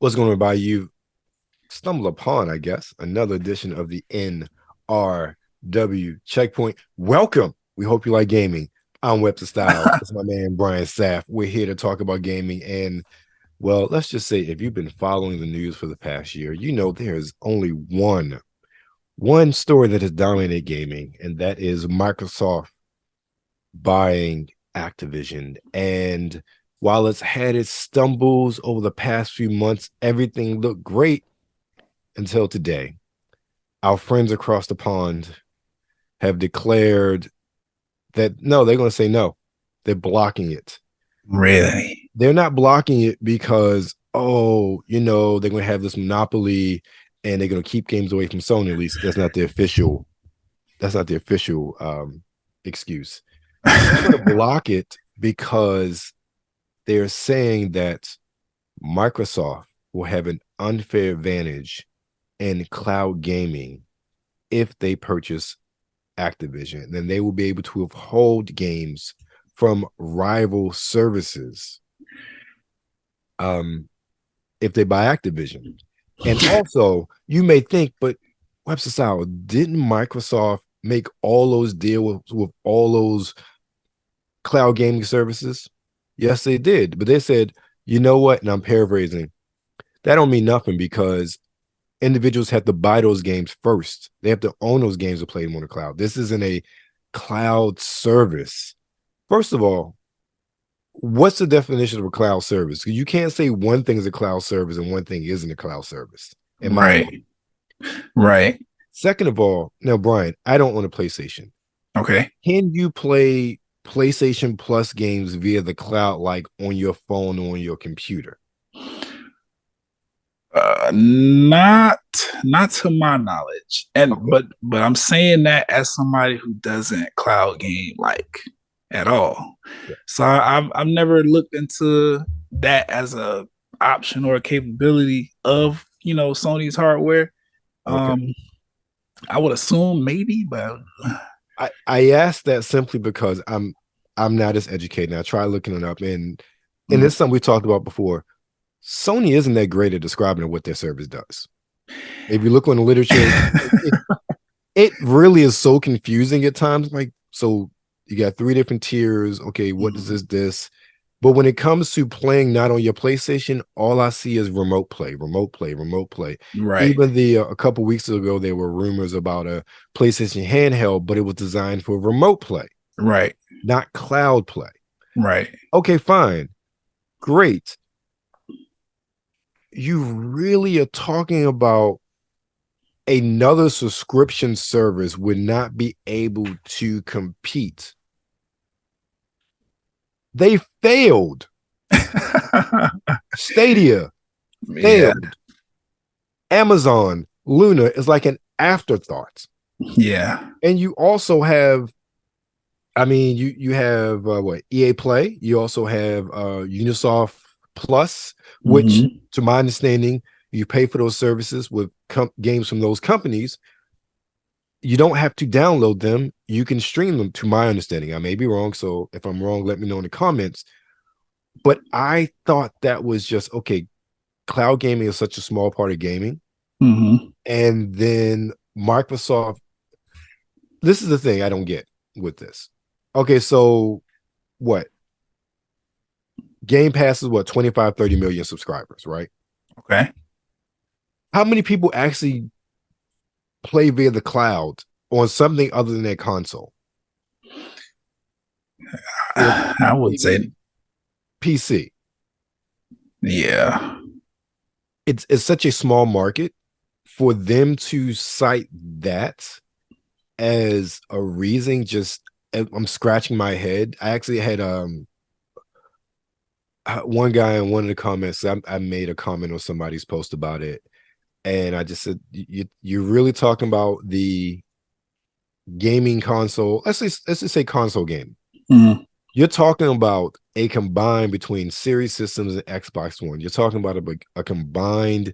What's going on by you? Stumble upon, I guess, another edition of the NRW Checkpoint. Welcome. We hope you like gaming. I'm WebsterStyle. It's my man Brian Sapph. We're here to talk about gaming. And well, let's just say if you've been following the news for the past year, you know there's only one story that has dominated gaming, and that is Microsoft buying Activision. And while it's had its stumbles over the past few months, everything looked great until today. Our friends across the pond have declared that no, they're going to say no. They're blocking it. Really? They're not blocking it because, they're going to have this monopoly and they're going to keep games away from Sony. At least that's not the official excuse. They're going to block it because they're saying that Microsoft will have an unfair advantage in cloud gaming if they purchase Activision. Then they will be able to withhold games from rival services if they buy Activision. And also, you may think, but WebsterStyle, didn't Microsoft make all those deals with all those cloud gaming services? Yes, they did. But they said, you know what? And I'm paraphrasing. That don't mean nothing because individuals have to buy those games first. They have to own those games to play them on the cloud. This isn't a cloud service. First of all, what's the definition of a cloud service? Because you can't say one thing is a cloud service and one thing isn't a cloud service. Right. Second of all, now, Brian, I don't own a PlayStation. Okay. Can you play PlayStation Plus games via the cloud, like on your phone or on your computer? Not to my knowledge. And okay. but I'm saying that as somebody who doesn't cloud game like at all. Yeah. So I've never looked into that as a option or a capability of Sony's hardware. Okay. I would assume maybe, but I asked that simply because I'm not as educated. I tried looking it up, and this is something we talked about before. Sony isn't that great at describing what their service does. If you look on the literature, it really is so confusing at times. Like, so you got 3 different tiers. Okay, what is this? But when it comes to playing not on your PlayStation, all I see is remote play. Right. Even a couple weeks ago, there were rumors about a PlayStation handheld, but it was designed for remote play. Right. Not cloud play. Right. Okay, fine. Great. You really are talking about another subscription service would not be able to compete. They failed. Stadia failed. Yeah. Amazon Luna is like an afterthought. Yeah. And you also have, you have what? EA Play. You also have Unisoft Plus, which to my understanding, you pay for those services with games from those companies. You don't have to download them. You can stream them, to my understanding. I may be wrong. So if I'm wrong, let me know in the comments. But I thought that was just, okay, cloud gaming is such a small part of gaming. And then Microsoft, this is the thing I don't get with this. Okay, so what? Game Pass is what, 25, 30 million subscribers, right? Okay. How many people actually play via the cloud on something other than their console? I would say PC. Yeah. It's such a small market for them to cite that as a reason. Just, I'm scratching my head. I actually had one guy in one of the comments, I made a comment on somebody's post about it, and I just said, you're really talking about the gaming console. Let's just say console game. You're talking about a combined between Series systems and Xbox One. You're talking about a combined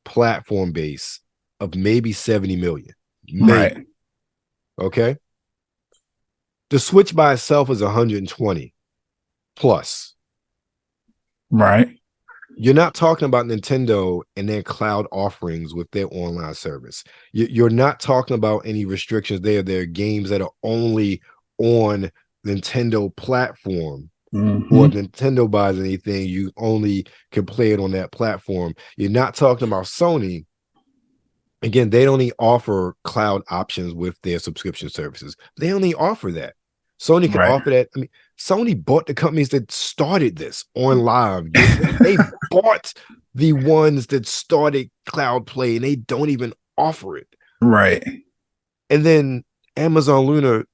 platform base of maybe 70 million. Maybe. Right. Okay. The Switch by itself is 120 plus. Right. You're not talking about Nintendo and their cloud offerings with their online service. You're not talking about any restrictions there. There are games that are only on Nintendo platform, or if Nintendo buys anything, you only can play it on that platform. You're not talking about Sony. Again, they only offer cloud options with their subscription services. They only offer that. Sony can offer that. I mean, Sony bought the companies that started this on live. They bought the ones that started Cloud Play, and they don't even offer it. Right. And then Amazon Luna,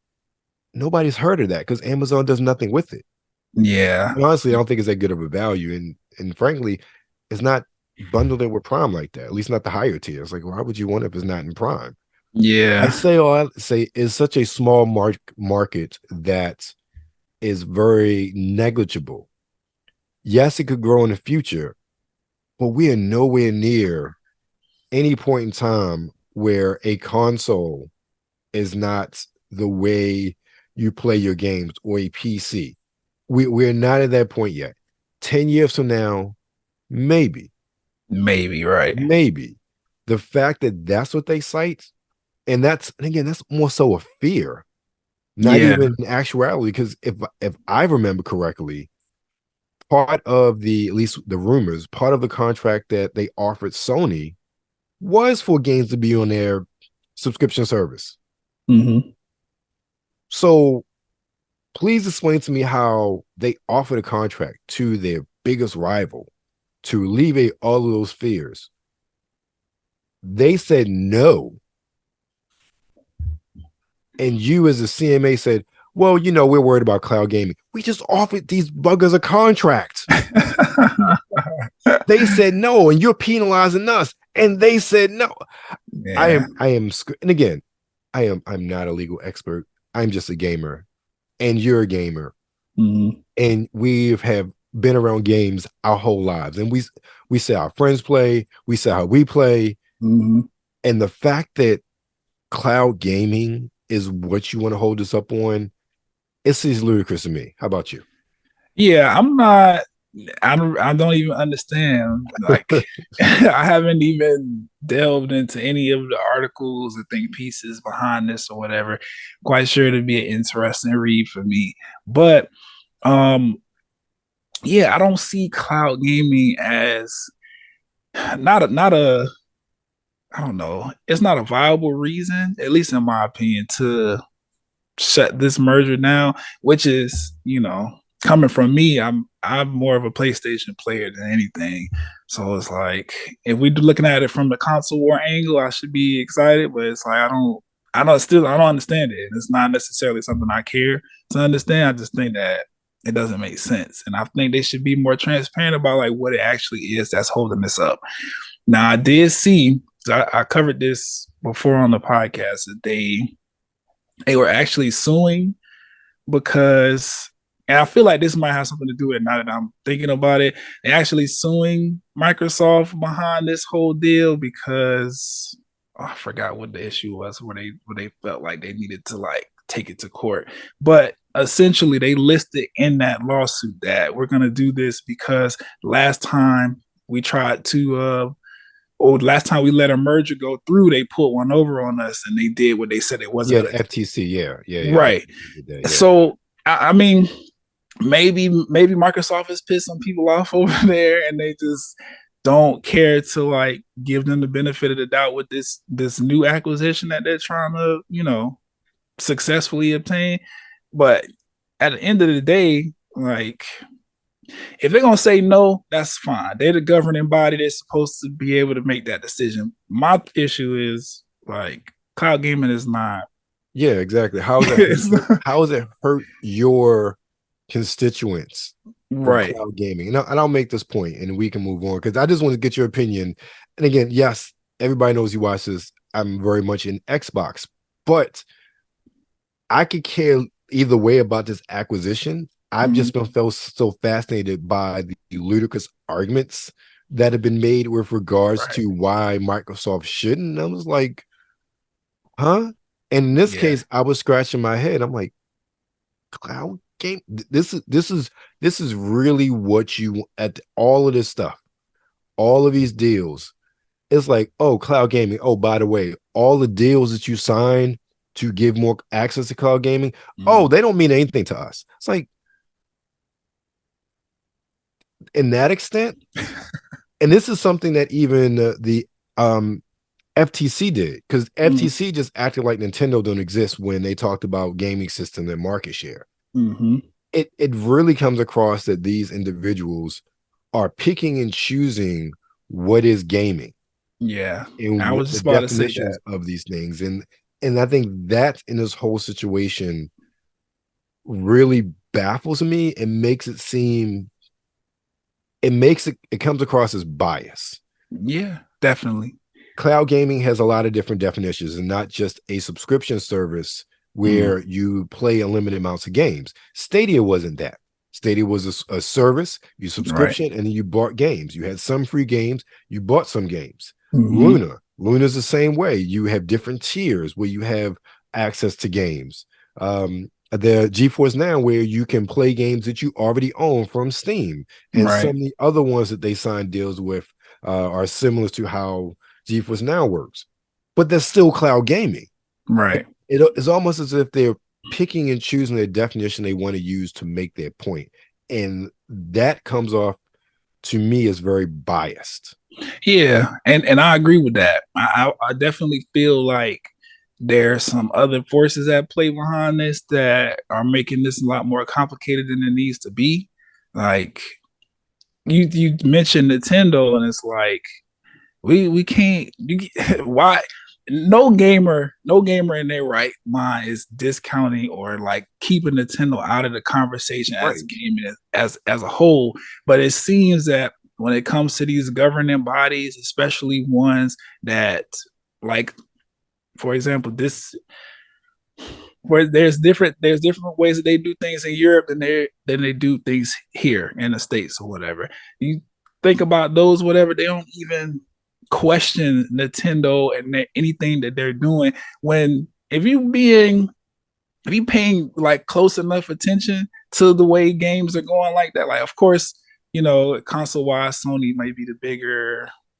nobody's heard of that because Amazon does nothing with it. Yeah. And honestly, I don't think it's that good of a value. And frankly, it's not bundled in with Prime like that, at least not the higher tier. It's like, why would you want it if it's not in Prime? Yeah. I say it's such a small market that is very negligible. Yes, it could grow in the future, but we are nowhere near any point in time where a console is not the way you play your games, or a PC. We're not at that point yet. 10 years from now, maybe. Maybe, right. Maybe. The fact that that's what they cite, and that's more so a fear, not even in actuality, because if I remember correctly, part of at least the rumors, part of the contract that they offered Sony was for games to be on their subscription service. So please explain to me how they offered a contract to their biggest rival to alleviate all of those fears. They said no. And you as a CMA said, well, we're worried about cloud gaming. We just offered these buggers a contract. They said no, and you're penalizing us. And they said no. Yeah. I am, and again, I'm not a legal expert. I'm just a gamer, and you're a gamer. And we have been around games our whole lives. And we see our friends play, we see how we play. And the fact that cloud gaming is what you want to hold us up on, it seems ludicrous to me. How about you? Yeah, I don't even understand. Like, I haven't even delved into any of the articles or think pieces behind this or whatever. Quite sure it'd be an interesting read for me. But yeah, I don't see cloud gaming as not a I don't know. It's not a viable reason, at least in my opinion, to shut this merger down, which is, coming from me, I'm more of a PlayStation player than anything. So it's like, if we're looking at it from the console war angle, I should be excited, but it's like I don't understand it. It's not necessarily something I care to understand. I just think that it doesn't make sense. And I think they should be more transparent about like what it actually is that's holding this up. Now I did see, I covered this before on the podcast, that they were actually suing because, and I feel like this might have something to do with it now that I'm thinking about it. They're actually suing Microsoft behind this whole deal because I forgot what the issue was where they felt like they needed to like take it to court. But essentially they listed in that lawsuit that we're gonna do this because last time we tried to last time we let a merger go through, they put one over on us and they did what they said it wasn't. Yeah, the FTC, yeah. Right. Yeah. So I mean, maybe Microsoft has pissed some people off over there and they just don't care to like give them the benefit of the doubt with this new acquisition that they're trying to, successfully obtain. But at the end of the day, like, if they're gonna say no, that's fine. They're the governing body. They're supposed to be able to make that decision. My issue is like cloud gaming is not. Yeah, exactly. How does it hurt your constituents? Right. Cloud gaming. Now, and I'll make this point, and we can move on because I just want to get your opinion. And again, yes, everybody knows you watch this. I'm very much in Xbox, but I could care either way about this acquisition. I've just been felt so fascinated by the ludicrous arguments that have been made with regards to why Microsoft shouldn't. I was like, huh? And in this case, I was scratching my head. I'm like, cloud game. This is really what you at all of this stuff. all of these deals. It's like, oh, cloud gaming. Oh, by the way, all the deals that you sign to give more access to cloud gaming, oh, they don't mean anything to us. It's like, in that extent, and this is something that even the FTC did, because FTC just acted like Nintendo don't exist when they talked about gaming system and market share. It really comes across that these individuals are picking and choosing what is gaming. Yeah, and I was the just about to say definitions that. of these things, and I think that in this whole situation really baffles me and makes it seem, it comes across as bias. Yeah, definitely. Cloud gaming has a lot of different definitions, and not just a subscription service where you play unlimited amounts of games. Stadia wasn't that. Stadia was a service, you subscription, and then you bought games. You had some free games, you bought some games. Luna's the same way. You have different tiers where you have access to games. The GeForce Now, where you can play games that you already own from Steam, and some of the other ones that they signed deals with are similar to how GeForce Now works, but they're still cloud gaming. It's almost as if they're picking and choosing the definition they want to use to make their point, and that comes off to me as very biased. Yeah, and I agree with that. I definitely feel like there's some other forces at play behind this that are making this a lot more complicated than it needs to be. Like you mentioned Nintendo, and it's like we can't. Why? No gamer in their right mind is discounting or like keeping Nintendo out of the conversation as gaming as a whole. But it seems that when it comes to these governing bodies, especially ones that, like, for example, where there's different ways that they do things in Europe than they do things here in the States or whatever. You think about those, whatever, they don't even question Nintendo and anything that they're doing. When if you paying like close enough attention to the way games are going like that, like, of course, you know, console wise, Sony might be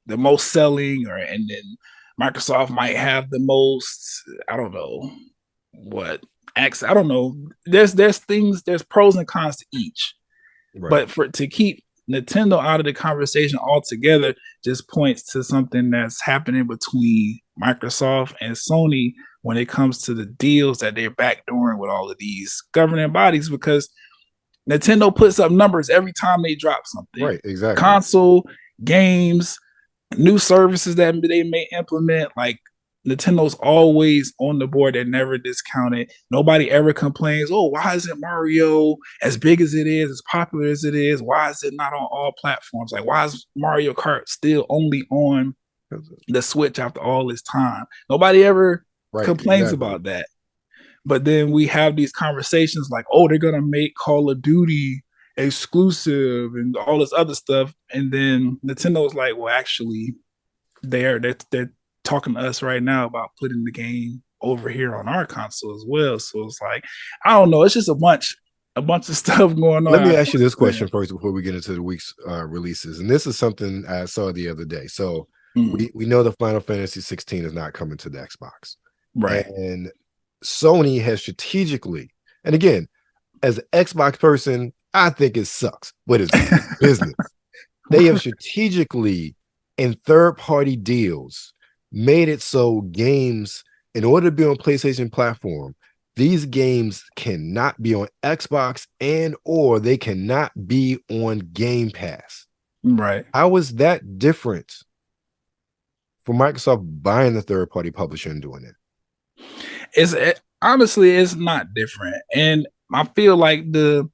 the most selling, and then Microsoft might have the most, I don't know what, I don't know. There's pros and cons to each. But to keep Nintendo out of the conversation altogether just points to something that's happening between Microsoft and Sony when it comes to the deals that they're backdooring with all of these governing bodies, because Nintendo puts up numbers every time they drop something. Exactly. Console, games, new services that they may implement, like Nintendo's always on the board. They're never discounted. Nobody ever complains, oh, why isn't Mario as big as it is, as popular as it is? Why is it not on all platforms? Like, why is Mario Kart still only on the Switch after all this time? Nobody ever complains about that. But then we have these conversations like, oh, they're going to make Call of Duty exclusive and all this other stuff. And then Nintendo's like, well, actually, they're talking to us right now about putting the game over here on our console as well. So it's like, I don't know. It's just a bunch of stuff going on. Let me ask you this question first before we get into the week's releases. And this is something I saw the other day. So we know the Final Fantasy 16 is not coming to the Xbox. And Sony has strategically, and again, as an Xbox person, I think it sucks, but it's business. They have strategically, in third-party deals, made it so games, in order to be on PlayStation platform, these games cannot be on Xbox and or they cannot be on Game Pass. How is that different for Microsoft buying the third-party publisher and doing it? Honestly, it's not different. And I feel like the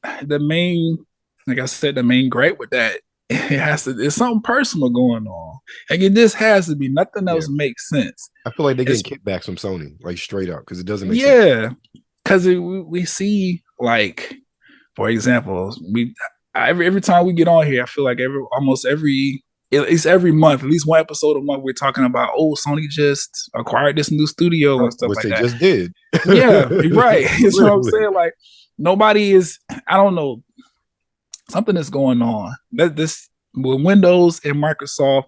main, like I said, the main gripe with that, it's something personal going on. Like, it just has to be. Nothing else makes sense. I feel like they're getting kickbacks from Sony, like straight up, because it doesn't make sense. Yeah, because we see, like, for example, every time we get on here, I feel like at least every month, at least one episode a month, we're talking about, oh, Sony just acquired this new studio and stuff like that. Which they just did. Yeah, right. That's what I'm saying. Like, nobody is, I don't know, something is going on. This Windows and Microsoft.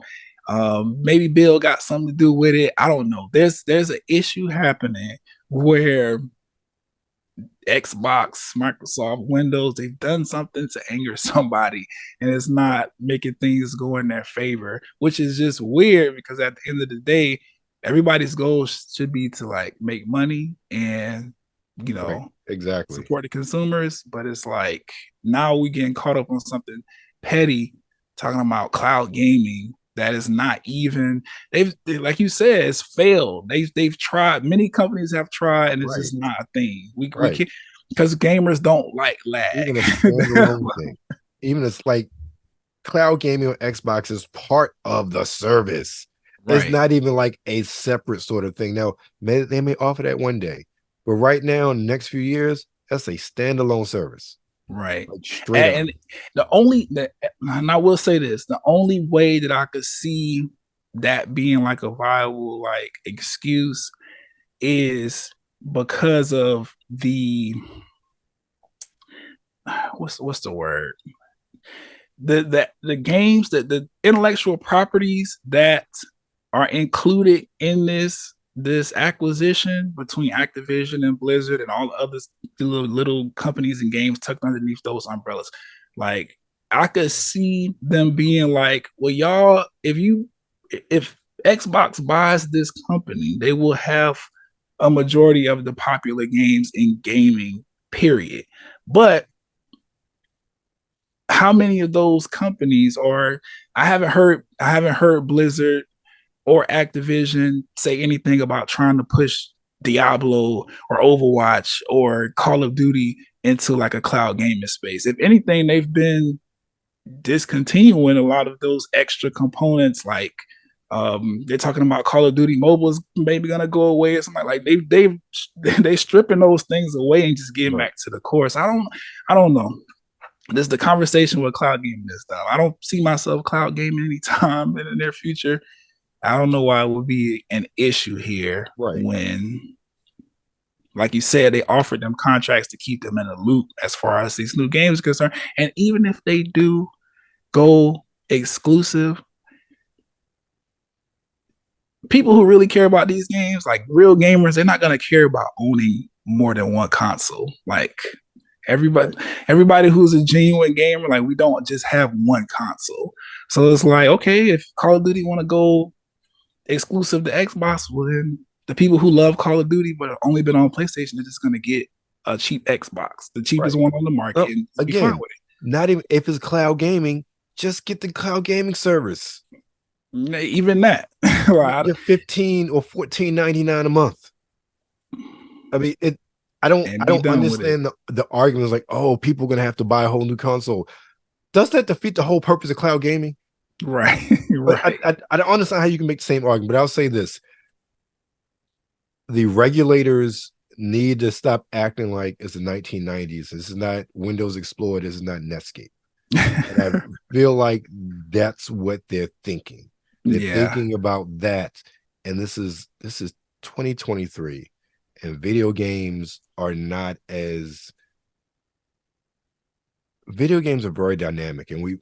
Maybe Bill got something to do with it. I don't know. There's an issue happening where Xbox, Microsoft, Windows, they've done something to anger somebody, and it's not making things go in their favor, which is just weird because at the end of the day, everybody's goal should be to like make money and exactly support the consumers. But it's like now we getting caught up on something petty, talking about cloud gaming that is not even like you said, it's failed. They've tried, many companies have tried, and it's just not a thing. We can't, because gamers don't like lag. Even a standalone thing. Even it's like cloud gaming on Xbox is part of the service. It's not even like a separate sort of thing. Now, they may offer that one day, but right now, in the next few years, that's a standalone service. Right. Like straight and and I will say this, the only way that I could see that being like a viable like excuse is because of the what's the word? The games, that the intellectual properties that are included in this acquisition between Activision and Blizzard and all the other little companies and games tucked underneath those umbrellas. Like, I could see them being like, well, y'all, if Xbox buys this company, they will have a majority of the popular games in gaming, period. But how many of those companies are, I haven't heard Blizzard or Activision say anything about trying to push Diablo or Overwatch or Call of Duty into like a cloud gaming space. If anything, they've been discontinuing a lot of those extra components. Like they're talking about Call of Duty Mobile is maybe gonna go away or something. Like they stripping those things away and just getting back to the core. So I don't know. This is the conversation with cloud gaming is though. I don't see myself cloud gaming anytime in the near future. I don't know why it would be an issue here when, like you said, they offered them contracts to keep them in a loop as far as these new games are concerned. And even if they do go exclusive, people who really care about these games, like real gamers, they're not going to care about owning more than one console. Like everybody who's a genuine gamer, like we don't just have one console. So it's like, okay, if Call of Duty want to go exclusive to Xbox, well then the people who love Call of Duty but have only been on PlayStation are just going to get a cheap Xbox, the cheapest one on the market, and be fine with it. Not even if it's cloud gaming, just get the cloud gaming service. Even that, like $15 or $14.99 a month. I mean, I don't understand the arguments like, oh, people are going to have to buy a whole new console. Does that defeat the whole purpose of cloud gaming? Right. I don't understand how you can make the same argument, but I'll say this. The regulators need to stop acting like it's the 1990s. This is not Windows Explorer. This is not Netscape. And I feel like that's what they're thinking. They're thinking about that. And this is 2023. And video games are very dynamic. And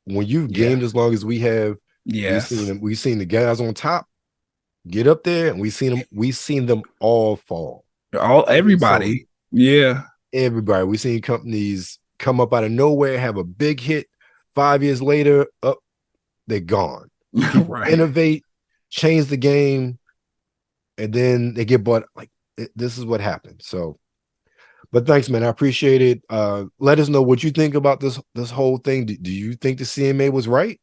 when you've gamed as long as we have, we've seen the guys on top get up there, and we've seen them all fall. Everybody. Everybody. We've seen companies come up out of nowhere, have a big hit. 5 years later, they're gone. Innovate, change the game, and then they get bought. Like, this is what happened. So, but thanks, man. I appreciate it. Let us know what you think about this whole thing. Do you think the CMA was right?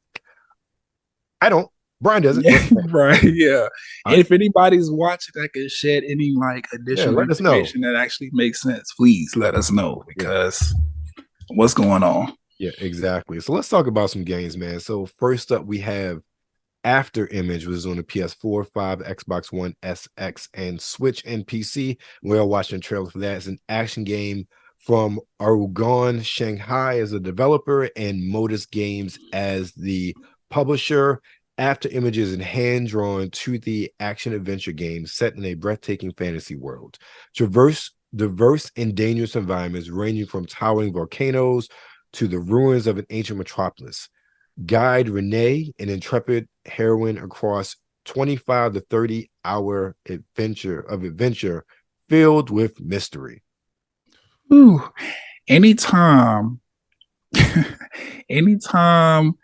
I don't. Brian doesn't. Right. Yeah. And if anybody's watching that can shed any like additional information that actually makes sense, please let us know, because what's going on. Yeah, exactly. So let's talk about some games, man. So first up, we have Afterimage, which is on the PS4, 5, Xbox One, SX, and Switch and PC. We're watching a trailer for that. It's an action game from Argon Shanghai as a developer and Modus Games as the publisher. Afterimage is a hand-drawn 2D action-adventure game set in a breathtaking fantasy world. Diverse and dangerous environments ranging from towering volcanoes to the ruins of an ancient metropolis. Guide Renee, an intrepid heroine, across 25 to 30-hour adventure filled with mystery. Ooh, anytime, anytime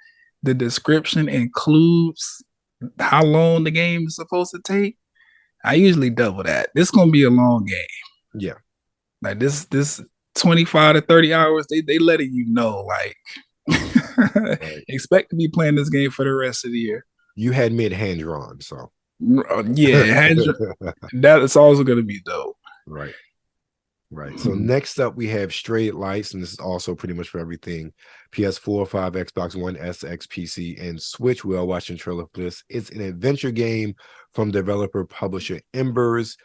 the description includes how long the game is supposed to take, I usually double that. This is gonna be a long game. Yeah. Like this 25 to 30 hours, they letting you know, like Right. expect to be playing this game for the rest of the year. You had me at hand drawn, so Yeah, that is also gonna be dope. Right. Right. So next up, we have Straight Lights, and this is also pretty much for everything: PS4, 5, Xbox One S, X, PC, and Switch. We are watching trailer for this. It's an adventure game from developer publisher Embers.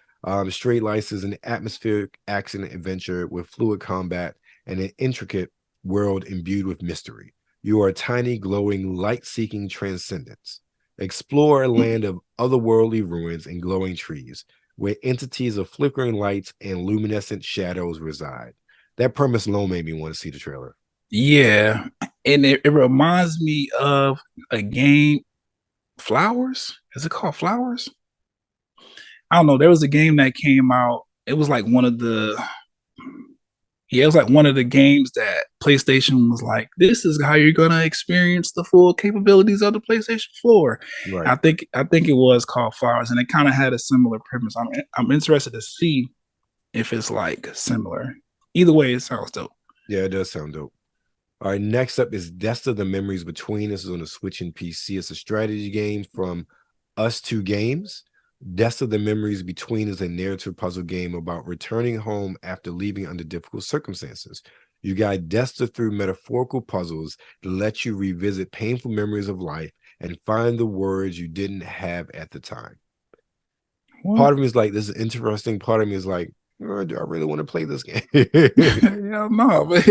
Straight Lights is an atmospheric action adventure with fluid combat and an intricate world imbued with mystery. You are a tiny, glowing, light-seeking transcendence. Explore a land of otherworldly ruins and glowing trees, where entities of flickering lights and luminescent shadows reside. That premise alone made me want to see the trailer. Yeah, and it reminds me of a game, Flowers. Is it called Flowers? I don't know. There was a game that came out. It was like one of the games that PlayStation was like, this is how you're gonna experience the full capabilities of the PlayStation 4. Right. I think it was called Flowers, and it kind of had a similar premise. I'm interested to see if it's like similar. Either way, it sounds dope. Yeah, it does sound dope. All right, next up is Desta: The Memories Between. This is on the Switch and PC. It's a strategy game from Us2 Games. Desta: The Memories Between is a narrative puzzle game about returning home after leaving under difficult circumstances. You guide Desta through metaphorical puzzles that let you revisit painful memories of life and find the words you didn't have at the time. What? Part of me is like, this is interesting. Part of me is like, oh, do I really want to play this game? Yeah, no, but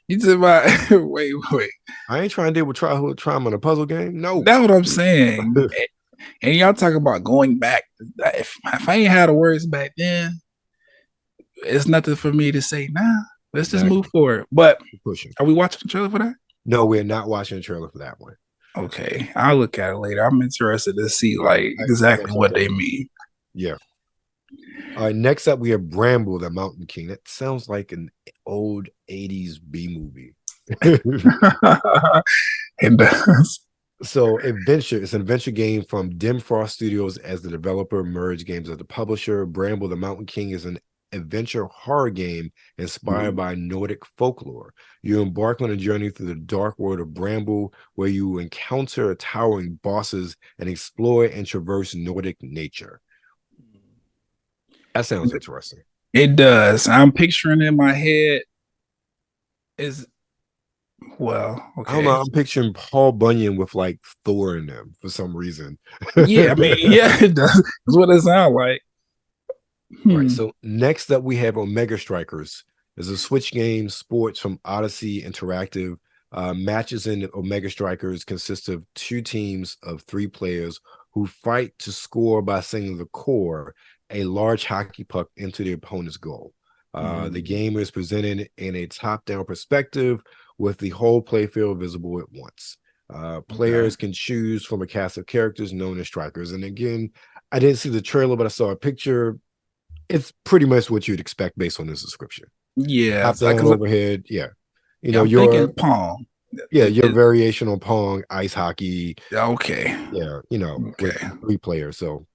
you just about wait. I ain't trying to deal with childhood trauma in a puzzle game. No, that's what I'm saying. And y'all talk about going back. If I ain't had the words back then, it's nothing for me to say. Nah, let's just move forward. But are we watching the trailer for that? No, we're not watching the trailer for that one. Okay, I'll look at it later. I'm interested to see like exactly what they mean. Yeah. All right, next up we have Bramble, the Mountain King. That sounds like an old 80s B movie. It does. So it's an adventure game from Dim Frost Studios as the developer, Merge Games as the publisher. Bramble, the Mountain King is an adventure horror game inspired by Nordic folklore. You embark on a journey through the dark world of Bramble, where you encounter towering bosses and explore and traverse Nordic nature. That sounds interesting. It does. I'm picturing in my head okay. I don't know. I'm picturing Paul Bunyan with like Thor in them for some reason. Yeah, I mean, yeah, it does. That's what it sounds like. Right. So next up we have Omega Strikers. It's a Switch game, sports from Odyssey Interactive. Matches in Omega Strikers consist of 2 teams of 3 players who fight to score by sending the core, a large hockey puck, into the opponent's goal. The game is presented in a top-down perspective with the whole playfield visible at once. Players can choose from a cast of characters known as strikers. And again, I didn't see the trailer, but I saw a picture. It's pretty much what you'd expect based on this description. Yeah. Top down, overhead. Yeah. You know, I'm thinking Pong. Yeah, your variation on Pong, ice hockey. Okay. Yeah, you know, with 3 players. So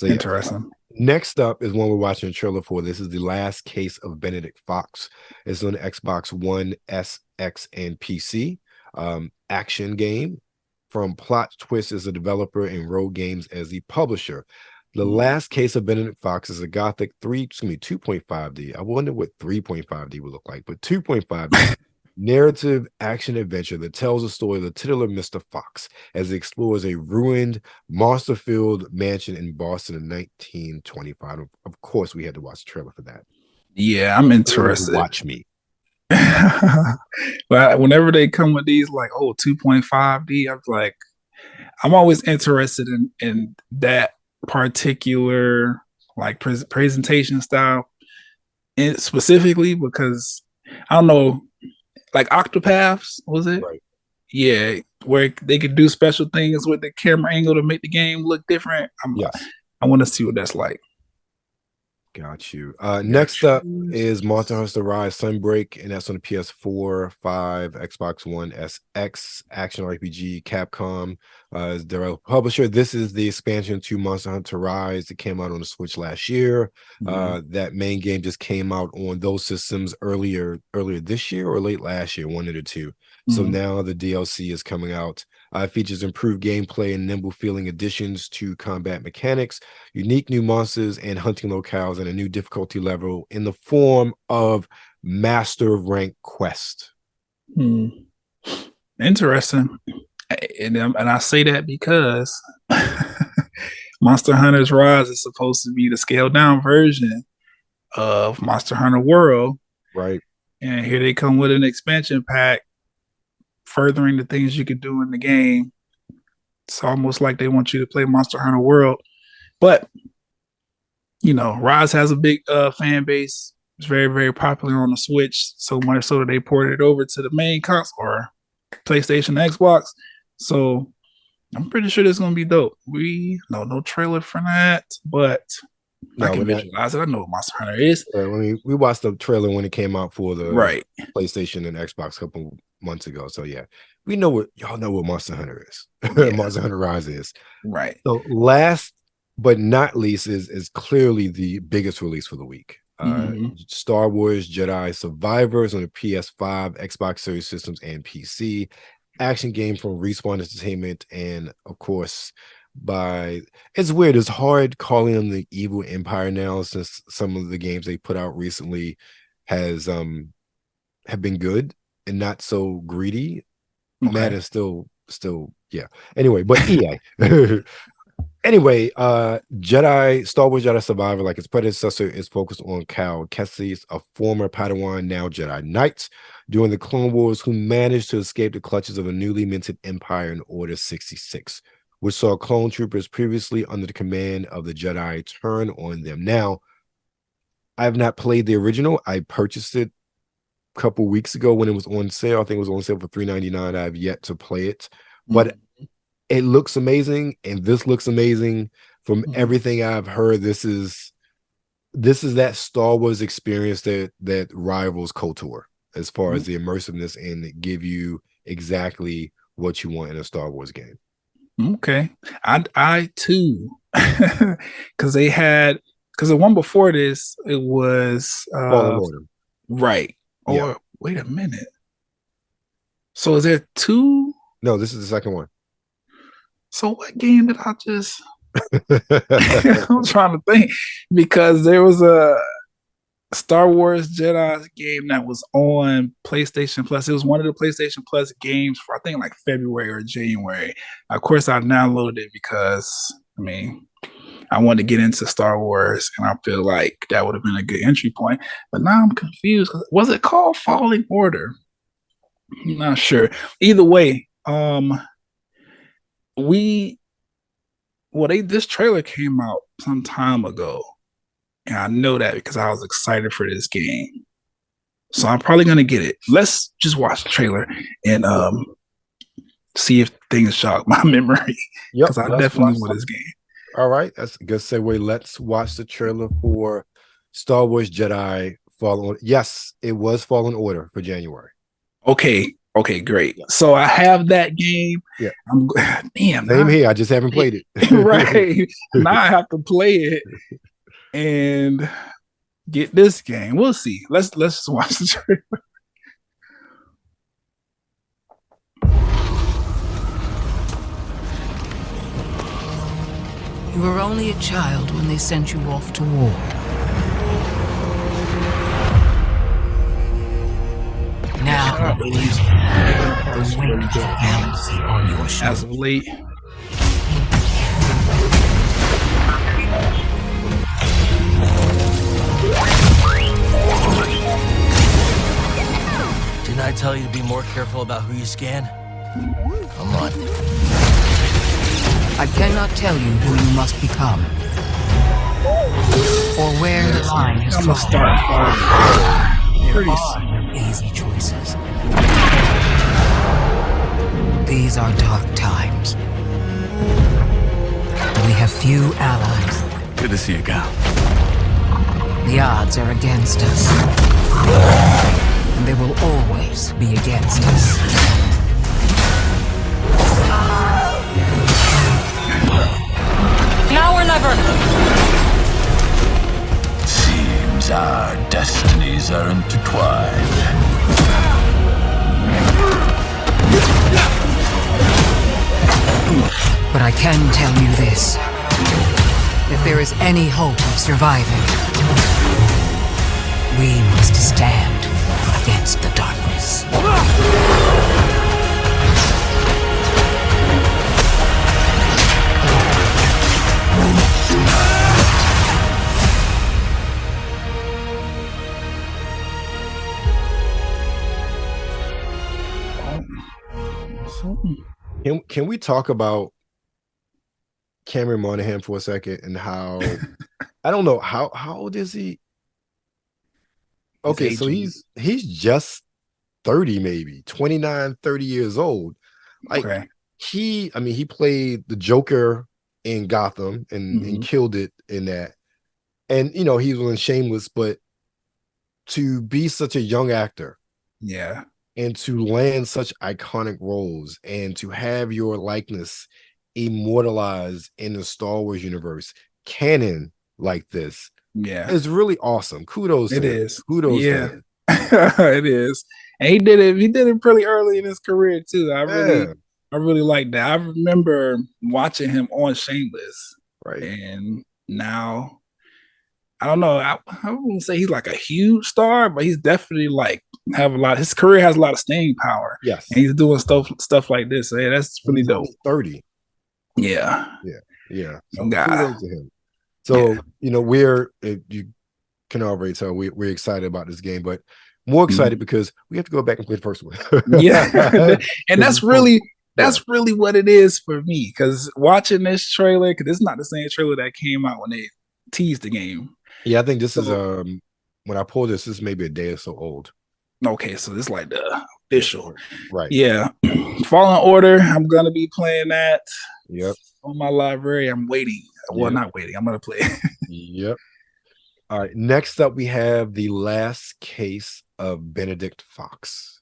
interesting. Next up is one we're watching a trailer for. This is The Last Case of Benedict Fox. It's on Xbox One, S, X, and PC. Action game from Plot Twist as a developer and Rogue Games as the publisher. The Last Case of Benedict Fox is a gothic 2.5D. I wonder what 3.5D would look like, but 2.5D narrative action adventure that tells the story of the titular Mr. Fox as he explores a ruined, monster-filled mansion in Boston in 1925. Of course, we had to watch the trailer for that. Yeah, I'm interested. Watch me. But whenever they come with these, like, 2.5D, I'm like, I'm always interested in that particular like presentation style, and specifically because I don't know. Like Octopaths, was it? Right. Yeah, where they could do special things with the camera angle to make the game look different. I want to see what that's like. Got you. Next up is Monster Hunter Rise Sunbreak, and that's on the PS4, 5, Xbox One SX, action RPG, Capcom is the publisher. This is the expansion to Monster Hunter Rise. It came out on the Switch last year. That main game just came out on those systems earlier this year or late last year, one of the two. So now the DLC is coming out. It features improved gameplay and nimble feeling additions to combat mechanics, unique new monsters and hunting locales, and a new difficulty level in the form of Master Rank Quest. Interesting. And I say that because Monster Hunter's Rise is supposed to be the scaled down version of Monster Hunter World. Right. And here they come with an expansion pack furthering the things you could do in the game. It's almost like they want you to play Monster Hunter World. But, you know, Rise has a big fan base. It's very, very popular on the Switch. So much so that they ported it over to the main console or PlayStation, Xbox. So I'm pretty sure it's going to be dope. No trailer for that, but I can visualize it. I know what Monster Hunter is. We watched the trailer when it came out for the PlayStation and Xbox a couple months ago. So yeah, we know y'all know what Monster Hunter is. Monster Hunter Rise is. Right. So last but not least is clearly the biggest release for the week. Star Wars Jedi Survivors on the PS5, Xbox Series systems, and PC. Action game from Respawn Entertainment, and of course it's weird. It's hard calling them the evil empire now, since some of the games they put out recently have been good and not so greedy. Madden still yeah. Anyway, but EA. Anyway, Star Wars Jedi Survivor, like its predecessor, is focused on Cal Kestis, a former Padawan, now Jedi Knight, during the Clone Wars, who managed to escape the clutches of a newly minted empire in Order 66, which saw clone troopers previously under the command of the Jedi turn on them. Now, I have not played the original. I purchased it a couple weeks ago when it was on sale. I think it was on sale for $3.99. I have yet to play it, but it looks amazing, and this looks amazing. From everything I've heard, this is that Star Wars experience that rivals KOTOR as far as the immersiveness and give you exactly what you want in a Star Wars game. Okay, I too, because the one before this, it was Fallen Order, right? Or wait a minute, so is there two? No, this is the second one. So what game did I just? I'm trying to think, because there was a Star Wars Jedi game that was on PlayStation Plus. It was one of the PlayStation Plus games for I think like February or January. Of course, I downloaded it because I wanted to get into Star Wars, and I feel like that would have been a good entry point. But now I'm confused. Was it called Falling Order? I'm not sure. Either way, this trailer came out some time ago, and I know that because I was excited for this game. So I'm probably gonna get it. Let's just watch the trailer and see if things jog my memory. Because I definitely want this game. All right, that's a good segue. Let's watch the trailer for Star Wars Jedi Fallen Order. Yes, it was Fallen Order for January. Okay, great. So I have that game. Yeah. Damn. Same here. I just haven't played it. Right. Now I have to play it and get this game. We'll see. Let's just watch the trailer. You were only a child when they sent you off to war. Now, the weight is on your shoulders. As of late. Didn't I tell you to be more careful about who you scan? Come on. I cannot tell you who you must become, or where the line is crossed. There are easy choices. These are dark times. We have few allies. Good to see you, gal. The odds are against us. And they will always be against us. Now or never! Seems our destinies are intertwined. But I can tell you this. If there is any hope of surviving, we must stand against the darkness. Can we talk about Cameron Monaghan for a second and how I don't know how old is he? Okay, so he's just 30, maybe 29, 30 years old. Like he played the Joker in Gotham and killed it in that. And you know, he was in Shameless, but to be such a young actor, and to land such iconic roles and to have your likeness immortalized in the Star Wars universe canon like this is really awesome. Kudos to him. Kudos to him. It is. And he did it pretty early in his career too. I really like that. I remember watching him on Shameless. Right. And now I don't know. I wouldn't say he's like a huge star, but he's definitely like his career has a lot of staying power. Yes. And he's doing stuff like this. So, yeah, that's really dope. 30. Yeah. So kudos to him. So, you know, you can already tell we're excited about this game, but more excited because we have to go back and play the first one. And that's really what it is for me. Because watching this trailer, because it's not the same trailer that came out when they teased the game. Yeah, I think this is when I pulled this is maybe a day or so old. Okay, so this is like the official. Right. Yeah. Fallen Order, I'm gonna be playing that. Yep. On my library. I'm waiting. Well, not waiting. I'm gonna play. Yep. All right. Next up, we have the last case of Benedict Fox.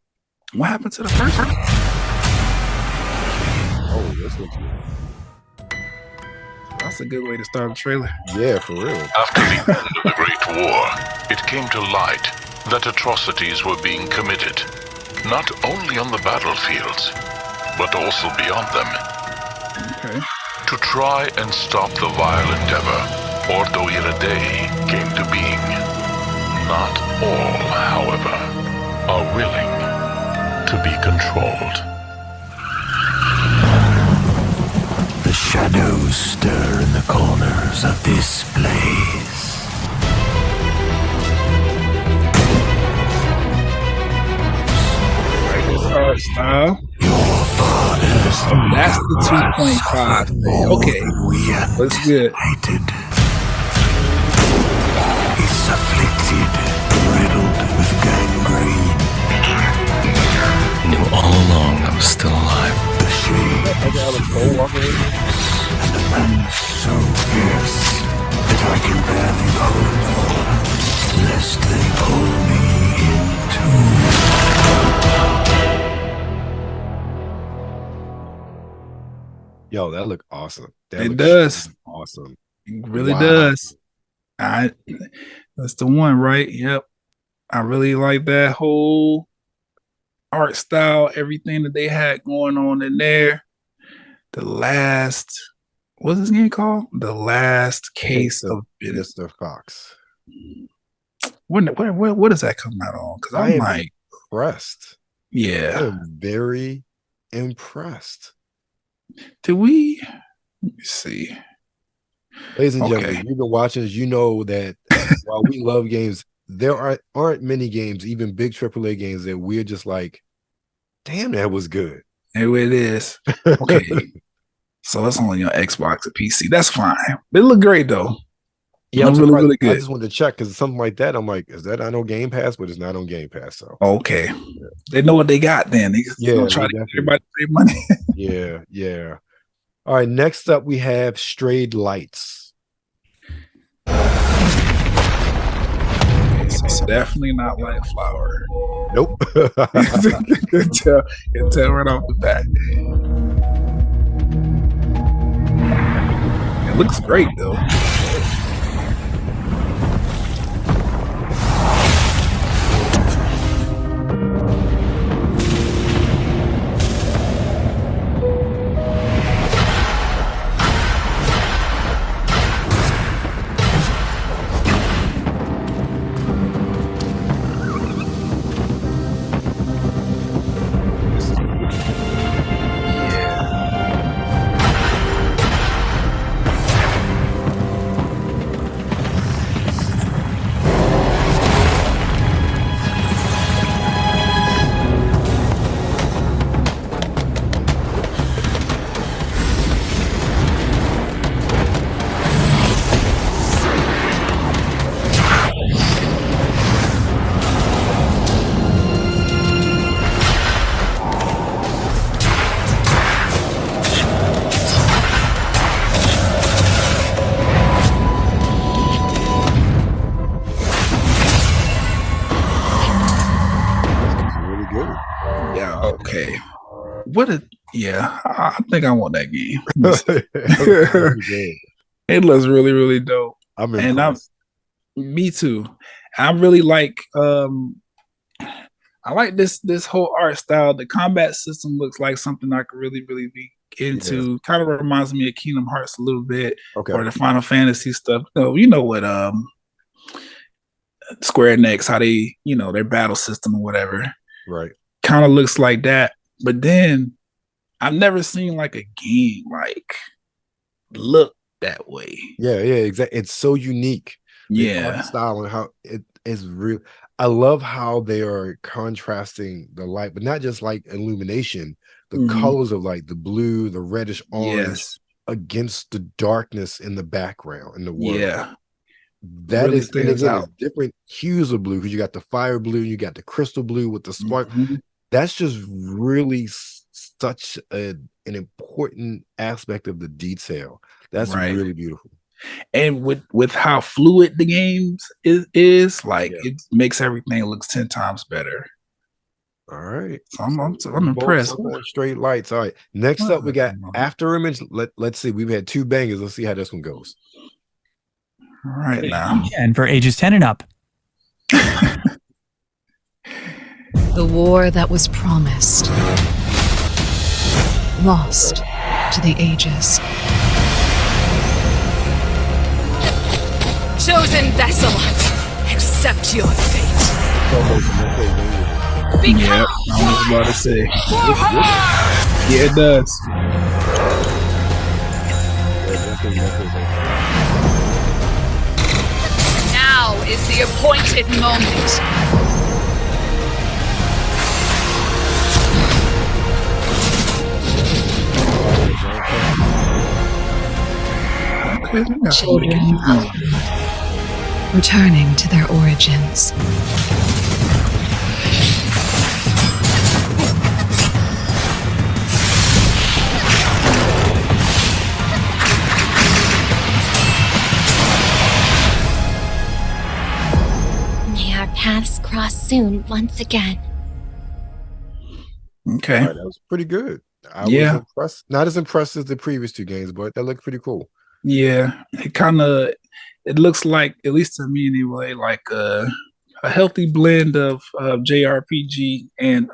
What happened to the first one? Oh, this looks good. That's a good way to start a trailer. Yeah, for real. After the end of the Great War, it came to light that atrocities were being committed, not only on the battlefields, but also beyond them. Okay. To try and stop the vile endeavor, Ordo Day came to being. Not all, however, are willing to be controlled. The shadows stir in the corners of this place. Art style. That's the 2.5. Okay, that's good. He's afflicted, riddled with gangrene. I knew all along I was still alive. The shade and the man so fierce that I can barely hold on, lest they pull me into. Yo, that look awesome. It does. Awesome. It really does. That's the one, right? Yep. I really like that whole art style, everything that they had going on in there. What's this game called? The Last Case of Mr. Fox. What does that come out on? Because I'm like impressed. Yeah. I'm very impressed. Let me see. Ladies and gentlemen, you've been watching this, you know that while we love games, there aren't many games, even big AAA games, that we're just like, damn, that was good. It is. Okay. So it's only on Xbox and PC. That's fine. It looked great though. Yeah, I'm really, really good. I just wanted to check because something like that, I'm like, is that not on Game Pass? But it's not on Game Pass. So okay, they know what they got. Then they gonna try to get everybody to pay money. yeah. All right, next up we have Strayed Lights. Okay, so it's definitely not Light Flower. Nope. Can tell right off the bat. It looks great though. I think I want that game. It looks really, really dope. Me too. I really like I like this whole art style. The combat system looks like something I could really, really be into. Kind of reminds me of Kingdom Hearts a little bit, or the Final Fantasy stuff. You know what Square Enix, how they, their battle system or whatever. Right. Kind of looks like that. But then I've never seen like a game like look that way. Yeah, exactly. It's so unique. The art style and how it is real. I love how they are contrasting the light, but not just like illumination, the colors of like the blue, the reddish orange against the darkness in the background in the world. Yeah. That really is, and again, different hues of blue, because you got the fire blue, you got the crystal blue with the spark. That's just really such an important aspect of the detail. That's really beautiful. And with how fluid the games is like, it makes everything looks 10 times better. All right. So I'm impressed. Straight Lights. All right. Next up, we got Afterimage. Let's see. We've had 2 bangers. Let's see how this one goes. All right now. And for ages 10 and up. The war that was promised, lost to the ages. Chosen vessel, accept your fate. Yeah, I was about to say. Yeah, it does. Now is the appointed moment. Children returning to their origins. May our paths cross soon once again. Okay. Right, that was pretty good. I was impressed. Not as impressed as the previous 2 games, but that looked pretty cool. Yeah, it looks like, at least to me anyway, like a healthy blend of JRPG and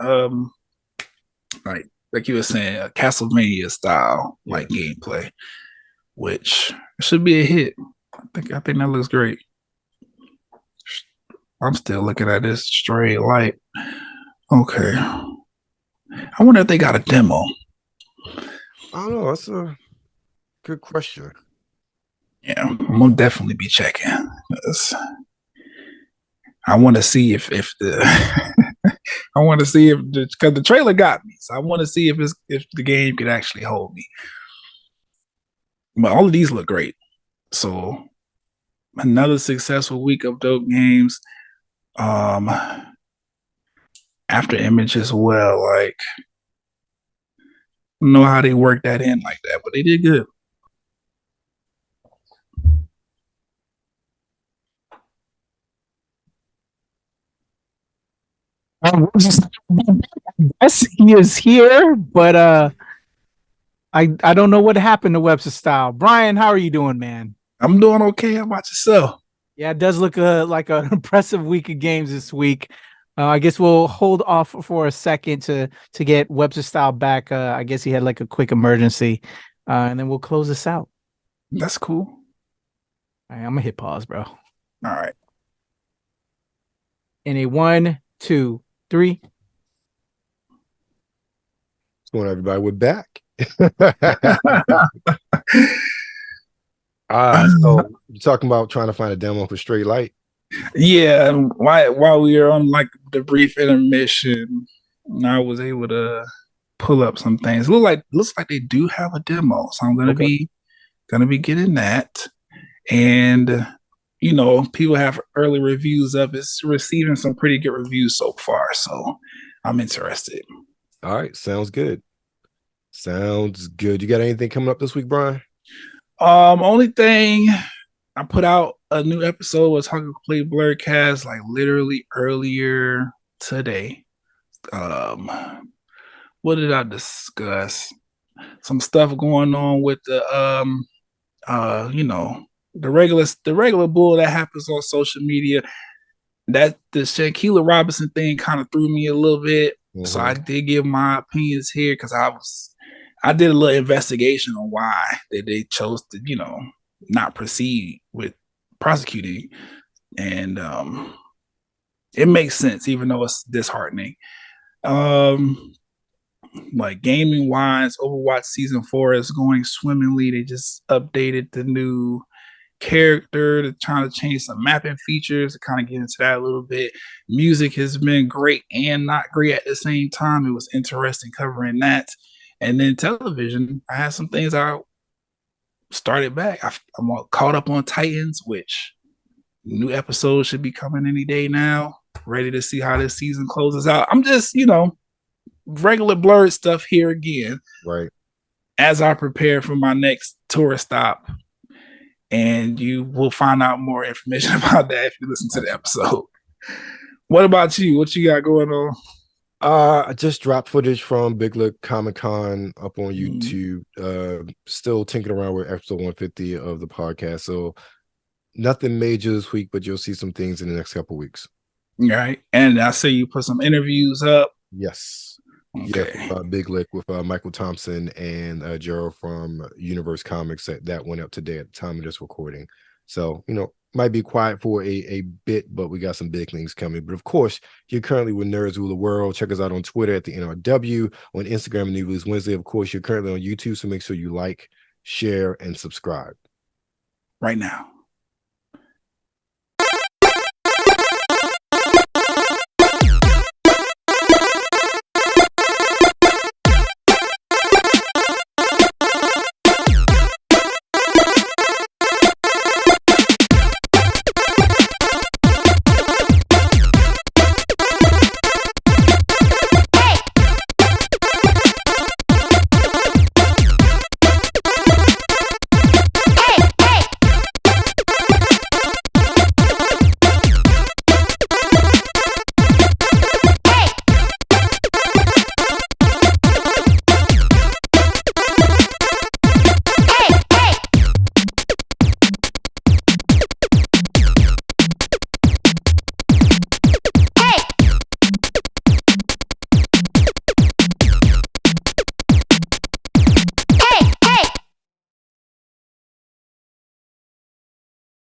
like you were saying, a Castlevania style like gameplay, which should be a hit. I think that looks great. I'm still looking at this Strayed Light. Okay. I wonder if they got a demo. I don't know. That's a good question. Yeah, I'm gonna definitely be checking. I want to see if the I want to see if because the trailer got me, so I want to see if the game could actually hold me. But all of these look great, so another successful week of dope games. Afterimage as well. Like, I don't know how they worked that in like that, but they did good. Yes, he is here, but I don't know what happened to WebsterStyle. Brian, how are you doing, man? I'm doing okay. How about yourself? Yeah, it does look like an impressive week of games this week. I guess we'll hold off for a second to get WebsterStyle back. I guess he had like a quick emergency, and then we'll close this out. That's cool. All right, I'm gonna hit pause, bro. All right. In a 1, 2, 3. What's going on, everybody? We're back. So you're talking about trying to find a demo for Straight Light. Yeah, while we were on like the brief intermission, I was able to pull up some things. Looks like they do have a demo, so I'm gonna be getting that. And you know, people have early reviews of it. It's receiving some pretty good reviews so far, so I'm interested. All right, sounds good. Sounds good. You got anything coming up this week, Brian? Only thing, I put out a new episode of Talk+Play blerdcast like literally earlier today. What did I discuss? Some stuff going on with the you know, the regular bull that happens on social media. That the Shaquilla Robinson thing kind of threw me a little bit. So I did give my opinions here because I did a little investigation on why they chose to, you know, not proceed with prosecuting. And it makes sense, even though it's disheartening. Like gaming wise, Overwatch Season 4 is going swimmingly. They just updated the new character. They're trying to change some mapping features to kind of get into that a little bit. Music has been great and not great at the same time. It was interesting covering that. And then television, I had some things I started back. I'm all caught up on Titans, which new episodes should be coming any day now. Ready to see how this season closes out. I'm just, you know, regular blurred stuff here again. Right. As I prepare for my next tour stop. And you will find out more information about that if you listen to the episode. What about you? What you got going on? I just dropped footage from Big Lick Comic-Con up on YouTube. Still tinkering around with episode 150 of the podcast. So nothing major this week, but you'll see some things in the next couple of weeks. All right. And I see you put some interviews up. Yes. Okay. Yeah, Big Lick with Michael Thompson and Gerald from Universe Comics. That went up today at the time of this recording. So, you know, might be quiet for a bit, but we got some big things coming. But of course, you're currently with Nerds Rule the World. Check us out on Twitter at the NRW, on Instagram and New Release Wednesday. Of course, you're currently on YouTube, so make sure you like, share, and subscribe. Right now.